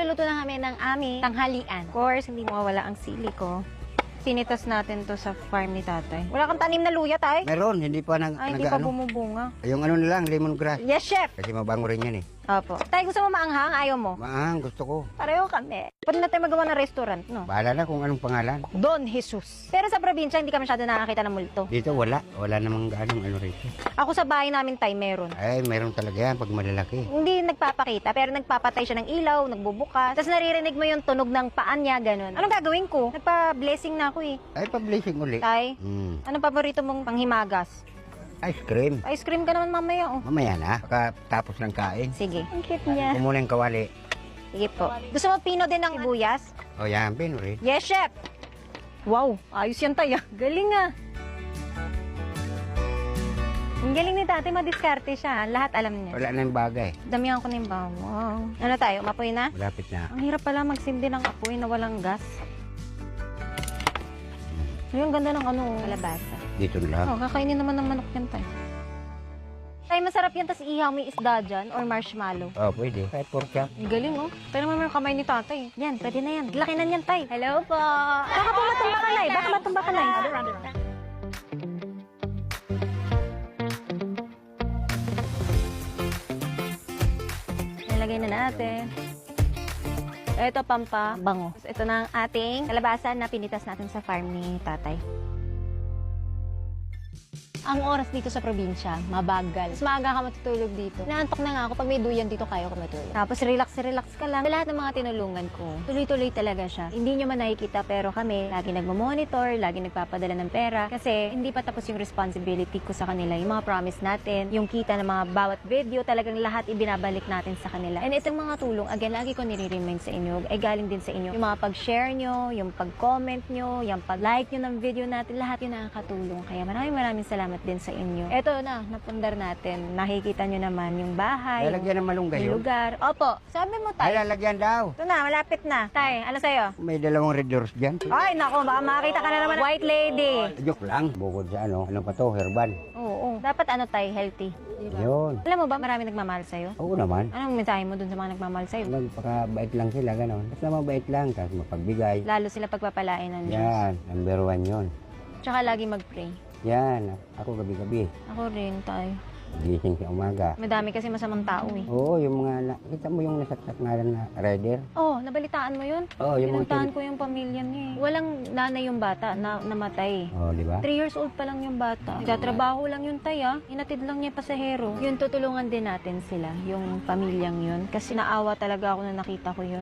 Luluto na kami ng aming tanghalian. Of course, hindi mawawala ang sili ko. Pinitas natin to sa farm ni tatay. Wala kang tanim na luya, tay? Meron, hindi pa Ay, hindi pa bumubunga. Yung ano na lang, lemongrass. Yes, chef! Kasi mabango rin yan eh. Opo. Tay, gusto mo maanghang? Ayaw mo? Maang, gusto ko. Pareho kami. Pwede na tayo magawa ng restaurant, no? Bahala na kung anong pangalan. Don Jesus. Pero sa probinsya, hindi ka masyado nakakita ng multo. Dito wala. Wala namang ganong ano rito. Ako sa bahay namin, tay, meron. Ay, meron talaga yan pag malalaki. Hindi nagpapakita, pero nagpapatay siya ng ilaw, nagbubukas. Tapos naririnig mo yung tunog ng paan niya, ganun. Anong gagawin ko? Nagpa-blessing na ako eh. Ay, pa-blessing uli. Tay, anong paborito mong panghimagas? Ice cream. Ice cream ka naman mamaya, oh. Mamaya na. Tapos ng kain. Sige. Ang cute niya. Kumuna yung kawali. Sige po. Gusto mo pino din ng sibuyas? O yan, pinuri. Yes, chef! Wow, ayos yan tayo. Galing ah. Ang galing ni tatay, madiskarte siya. Lahat alam niya. Wala na yung bagay. Damihan ko na yung bawang. Ano tayo, mapoy na? Malapit na. Ang hirap pala magsindi ng apoy na walang gas. Yung ganda ng ano, kalabasa. Dito na lang. Oh, kakainin naman ng manok yan tayo. Tay, masarap yan, tas ihaw mo yung isda dyan or marshmallow. Oh, pwede. Kahit pork chop. Ang galing, oh. Tayo naman yung kamay ni tatay. Yan, pwede na yan. Laki na yan, tay. Hello po. Baka po matumba ka, nay. Baka matumba ka, nay. Nilagay na natin. Ito, pampa, bango. Ito na ang ating kalabasa na pinitas natin sa farm ni tatay. Ang oras dito sa probinsya, mabagal. Mas maaga ka matutulog dito. Naantok na nga ako. Pag may duyan dito, kaya ko matulog. Tapos relax ka lang. Sa lahat ng mga tinulungan ko, tuloy-tuloy talaga siya. Hindi nyo man nakikita, pero kami, lagi nagmamonitor, lagi nagpapadala ng pera. Kasi hindi pa tapos yung responsibility ko sa kanila. Yung mga promise natin, yung kita ng mga bawat video, talagang lahat ibinabalik natin sa kanila. And itong mga tulong, again, lagi ko nire-remind sa inyo, ay galing din sa inyo. Yung mga pag-share nyo, yung pag-comment nyo, yung pag-like nyo ng video natin, lahat yun nakakatulong. Kaya maraming salamat din sa inyo. Ito na, napundar natin. Nakikita nyo naman yung bahay, Lalagyan ng malunggay yung yun. lugar. Opo, sabi mo Ay, tay. lalagyan daw. Ito na, malapit na. Tay, ano sa'yo? May dalawang red doors dyan. Ay, nako, baka makakita ka na naman. White lady. Joke lang. Bukod sa ano pa to, herbal. Oo, dapat ano tay, healthy. Yun. Alam mo ba, marami nagmamahal sa'yo? Oo naman. Anong mensahe mo dun sa mga nagmamahal sa'yo? Magpakabait lang sila, gano'n. Basta mabait lang, tapos mapagbigay. Lalo sila pagpapalain ng Diyos. Yan, number 1 yun. Tsaka lagi mag-pray. Yan, ako gabi-gabi. Ako rin, tay. Gising sa umaga. Madami kasi masamang tao eh. Oo, yung mga, kita mo yung nasaksak nga na rider? Oh, nabalitaan mo yun? Oo, yung mga Pinuntahan ko yung pamilya niya eh. Walang nanay yung bata na namatay. Oo, di ba? 3 years old pa lang yung bata. Nagtatrabaho lang yung taya. Hinatid lang niya pasahero. Yun, tutulungan din natin sila, yung pamilyang yun. Kasi naawa talaga ako na nakita ko yun.